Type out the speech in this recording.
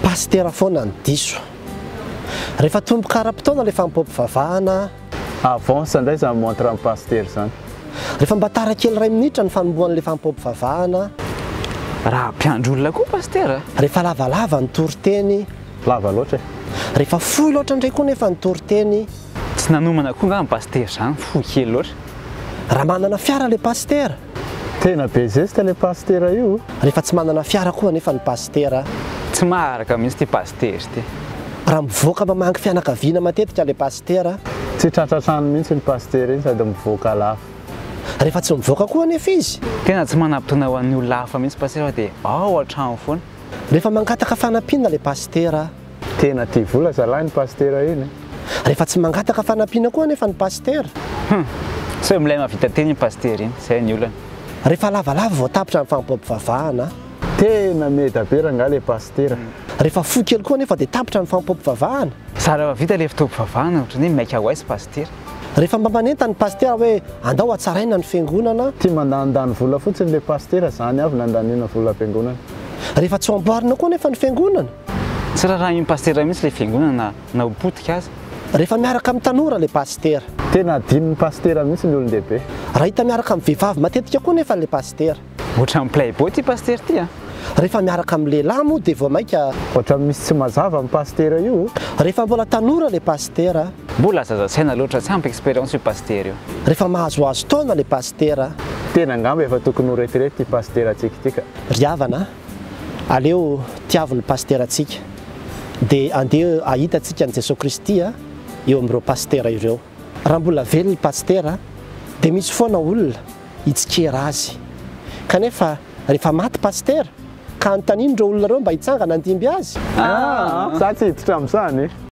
pastera foana ny diso. Rehefa tombo karam-potoana le fampivavahana. Avance indray zany montre amin'ny pasteur zany. Rehefa mba tara kely 2 minitra ny fanombohan'le fampivavahana. Raha mpiandro-olona koa pasteur. Rehefa lavalava ny toriteny. Lava loatra. Rehefa fohy loatra indray koa nefa ny toriteny. Tsy nanomana koa nga ny pasteur zany, fohy kely loatra. Raha manana fiara le pasteur. Tena be zesta le pasteur io. Rehefa tsy manana fiara koa nefa ny pasteur. Tsy maharaka mihitsy ty pasteur ty. Raha mivoaka mamangy fianakaviana matetika le pasteur. Tsy tratratrano mihitsy ny pasteur iny sady mivoaka lafa. Rehefa tsy mivoaka koa nefa izy. Tena tsy manam-potoana ho an'ny olona hafa mihitsy pasteur dia ao an-trano foana. Rehefa mangataka fanampiana le pasteur. Tena tia vola zalahy ny pasteur iny. Rehefa tsy mangataka fanampiana koa nefa ny pasteur. Tsy milay mahavita teny ny pasteur iny, izay ny olana. Rehefa lavalava vao tapitra ny fampivavahana. Tena meda be raha nga le pasteur. Rehefa fohy kely koa nefa dia tapitra ny fampivavahana. Sara vita le fitaovavahana ohatran'ny maika ho aizy pasteur. Rehefa mba manenta ny pasteur hoe andao atsaraina ny fiangonana. Tia mandandany vola fotsiny le pasteur zany avy nandaniana vola am-piangonana. Rehefa tsy amboarina koa nefa ny fiangonana. Tsy raha iny pasteur mihitsy le fiangonana na ho potika azy. Rehefa miaraka amin'ny tanora le pasteur. Tena adin'ny pasteur mihitsy ny olon-dehibe. Raha hita miaraka amin'ny vehivavy matetika koa nefa le pasteur. Ohatran'ny playboy ty pasteur ty a. Rehefa miaraka amin'ny lehilahy moa dia vao maika. Ohatra misy tsy mazava amin'ny pasteur io. Rehefa mbola tanora le pasteur. Mbola zaza-tsaina loatra tsy ampy expérience io pasteur io. Rehefa mahazoazo taona le pasteur. Tena angamba efa tokony ho retraite ty pasteur atsikitika. Ry havana, aleo tiavy ny pasteur atsika. Dia andeha ahita antsika an'i Jesosy Kristy eo amin'ireo pasteur ireo. Raha mbola velona ny pasteur dia misy foana olona hitsikera azy. Kanefa rehefa maty pasteur ka anontaniana ireo olona ireo mba hitsangana handimby azy. Za tsy hiditra amin'izany.